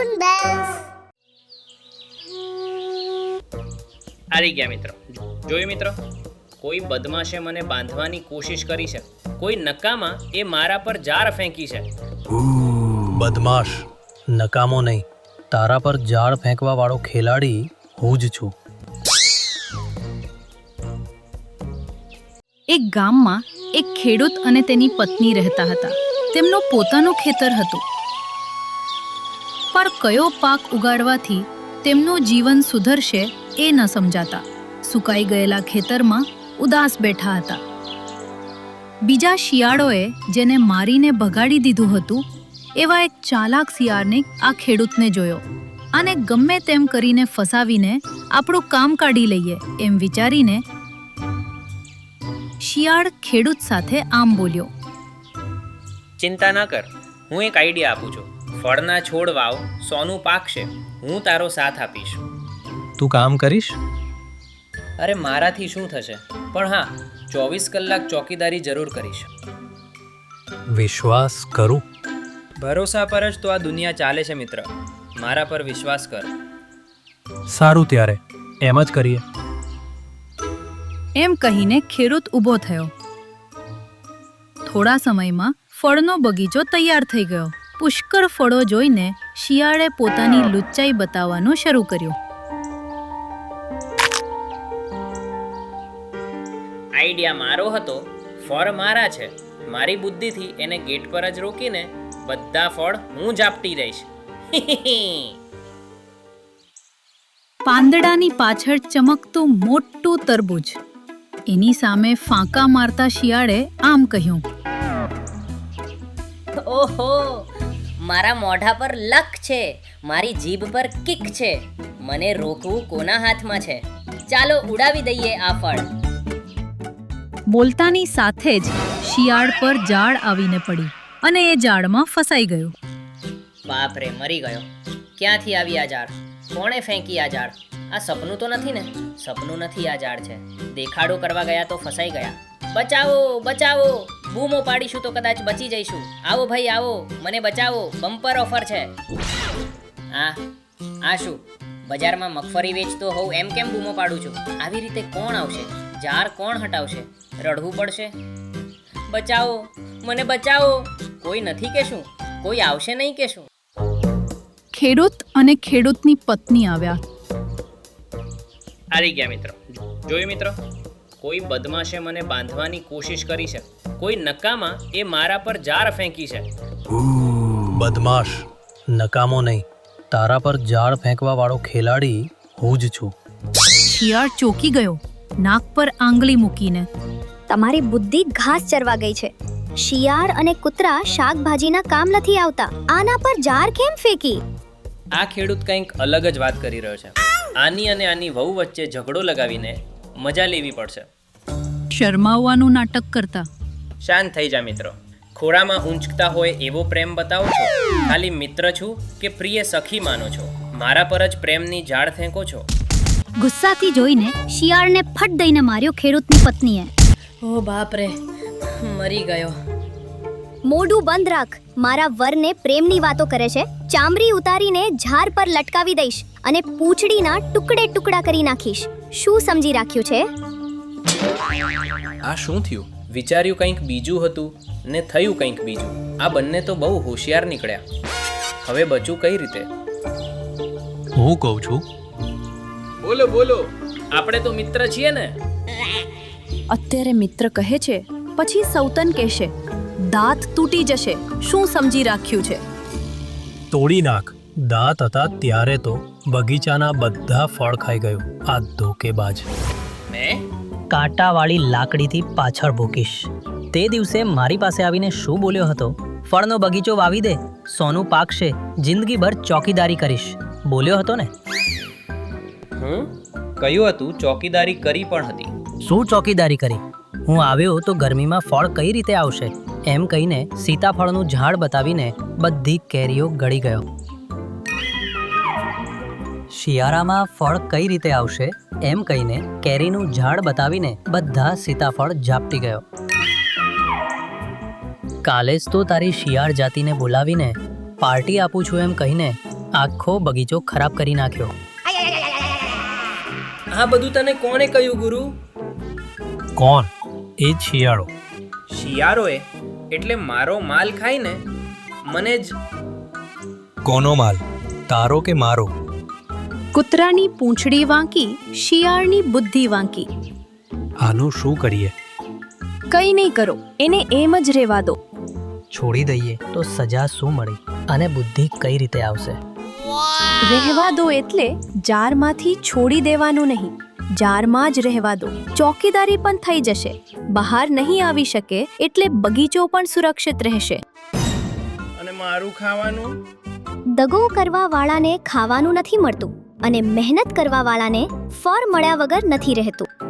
Fun Bells. આવી ગયા મિત્રો. જોયું મિત્રો, કોઈ બદમાશે મને બાંધવાની કોશિશ કરી છે, કોઈ નકામા એ મારા પર જાળ ફેંકી છે. બદમાશ, નકામો નહીં, તારા પર જાળ ફેંકવા વાળો ખેલાડી હું જ છું. એક ગામમાં એક ખેડૂત અને તેની પત્ની રહેતા હતા. તેમનું પોતાનું ખેતર હતું, પણ કયો પાક ઉગાડવાથી તેમનું જીવન સુધરશે એ ન સમજાતા. સુકાઈ ગયેલા ખેતરમાં ઉદાસ બેઠા હતા. બીજા શિયાળોએ જેને મારીને ભગાડી દીધું હતું એવા એક ચાલાક શિયાળને આ ખેડૂતને જોયો અને ગમે તેમ કરીને ફસાવીને આપણું કામ કાઢી લઈએ એમ વિચારીને શિયાળ ખેડૂત સાથે આમ બોલ્યો, ચિંતા ના કર, હું એક આઈડિયા આપું છું. ફળના છોડ વાવ, સોનું પાકશે, હું તારો સાથ આપીશ. તું કામ કરીશ? અરે મારાથી શું થશે, પણ હા, 24 કલાક ચોકીદારી જરૂર કરીશ. વિશ્વાસ કરું? ભરોસા પર જ તો આ દુનિયા ચાલે છે મિત્ર, મારા પર વિશ્વાસ કર. સારું, ત્યારે એમ જ કરીએ. એમ કહીને ખેડૂત ઊભો થયો. થોડા સમયમાં ફળનો બગીચો તૈયાર થઈ ગયો. પુષ્કળ ફળો જોઈને શિયાળે પોતાની લુચ્ચાઈ બતાવવાનું શરૂ કર્યું. આઈડિયા મારો હતો, ફળ મારા છે, મારી બુદ્ધિથી એને ગેટ પર જ રોકીને બધા ફળ હું ઝાપટી દઈશ. પાંદડાની પાછળ ચમકતું મોટું તરબૂચ. એની સામે ફાંકા મારતા શિયાળે આમ કહ્યું, ઓહો, મારા મોઢા પર લક છે, મારી જીભ પર કિક છે, મને રોકવું કોના હાથમાં છે? ચાલો ઉડાવી દઈએ આ ફળ. બોલતાની સાથે જ શિયાળ પર જાળ આવીને પડી અને એ જાળમાં ફસાઈ ગયું. બાપ રે, મરી ગયો. ક્યાંથી આવી આ ઝાડ? કોણે ફેંકી આ ઝાડ? આ સપનું તો નથી ને? સપનું નથી, આ ઝાડ છે. દેખાડો કરવા ગયા તો ફસાઈ ગયા. બચાવો, બચાવો, બૂમો પાડીશું તો કદાચ બચી જઈશું. આવો ભાઈ આવો, મને બચાવો, બમ્પર ઓફર છે. આ શું? બજારમાં મગફળી વેચતો હોઉં એમ કેમ બૂમો પાડું છું? આવી રીતે કોણ આવશે? ઝાડ કોણ હટાવશે? રડવું પડશે. બચાવો, મને બચાવો. કોઈ નથી કે શું? કોઈ આવશે નહીં કે શું? ખેડૂત અને ખેડૂતની પત્ની આવ્યા. આવી ગયા મિત્રો. જોયું મિત્રો, કોઈ બદમાશે મને બાંધવાની કોશિશ કરી છે, કોઈ નકામા એ મારા પર જાળ ફેંકી છે. બદમાશ, નકામો નહીં, તારા પર જાળ ફેંકવા વાળો ખેલાડી હું જ છું. શિયાળ ચોંકી ગયો, નાક પર આંગળી મૂકીને. તમારી બુદ્ધિ ઘાસ ચરવા ગઈ છે. શિયાળ અને કૂતરા શાકભાજીના કામ નથી આવતા. આના પર જાર કેમ ફેંકી? આ ખેડૂત કંઈક અલગ જ વાત કરી રહ્યો છે. આની અને આની વહુ વચ્ચે ઝઘડો લગાવીને મજા લેવી પડશે. શરમાવવાનું નાટક કરતા. શાંત થઈ જા મિત્રો. ખોળામાં ઊંચકતા હોય એવો પ્રેમ બતાવો છો? ખાલી મિત્ર છું કે પ્રિય સખી માનો છો? મારા પર જ પ્રેમની જાળ ફેંકો છો. ગુસ્સાથી જોઈને શિયાળને ફટ દઈને માર્યો ખેડૂતની પત્નીએ. ઓ બાપ રે, મરી ગયો. મોઢું બંધ રાખ. મારા વરને પ્રેમની વાતો કરે છે. ચામડી ઉતારીને ઝાડ પર લટકાવી દઈશ અને પૂંછડીના ટુકડે ટુકડા કરી નાખીશ. શું સમજી રાખ્યું છે? આ શું થયું? વિચાર્યું કંઈક બીજું હતું ને થયું કંઈક બીજું. આ બંને તો બહુ હોશિયાર નીકળ્યા. હવે બચું કઈ રીતે? હું કહું છું. બોલો બોલો, આપણે તો મિત્ર છીએ ને? અત્યારે મિત્ર કહે છે, પછી સૌતન કહેશે. દાંત તૂટી જશે. શું સમજી રાખ્યું છે? તોડી નાખ. દાંત હતા ત્યારે તો બગીચાના બધા ફળ ખાઈ ગયું. આ ધોકેબાજ. મેં કાંટાવાળી લાકડીથી પાછળ ભૂકીશ. તે દિવસે મારી પાસે આવીને શું બોલ્યો હતો? ફળનો બગીચો વાવી દે, સોનું પાકશે, જિંદગીભર ચોકીદારી કરીશ. બોલ્યો હતો ને? કહ્યું હતું, ચોકીદારી કરી પણ હતી. શું ચોકીદારી કરી? હું આવ્યો તો ગરમીમાં ફળ કઈ રીતે આવશે એમ કહીને સીતાફળનું ઝાડ બતાવીને બધી કેરીઓ ગળી ગયો. શિયાળામાં ફળ કઈ રીતે આવશે એમ કહીને કેરીનું ઝાડ બતાવીને બધા સીતાફળ ઝાપટી ગયો. કાલે જ તો તારી શિયાળ જાતિને બોલાવીને પાર્ટી આપું છું એમ કહીને આખો બગીચો ખરાબ કરી નાખ્યો. આ બધું તને કોણે કહ્યું ગુરુ? કોણ? એ જ શિયાળો. શિયાળોએ? એટલે મારો માલ ખાઈને મને જ. કોનો માલ, તારો કે મારો? કૂતરાની પૂંછડી વાંકી, શિયાળની બુદ્ધિ વાંકી. આનું શું કરીએ? કંઈ નહીં કરો, એને એમ જ રહેવા દો. છોડી દઈએ તો સજા શું મળી અને બુદ્ધિ કઈ રીતે આવશે? રહેવા દો એટલે જારમાંથી છોડી દેવાનું નહીં, જારમાં જ રહેવા દો. ચોકીદારી પણ થઈ જશે, બહાર નહીં આવી શકે એટલે બગીચો પણ સુરક્ષિત રહેશે. અને મારું ખાવાનું? દગો કરવા વાળાને ખાવાનું નથી મળતું અને મહેનત કરવા વાળાને ફળ મળ્યા વગર નથી રહેતું.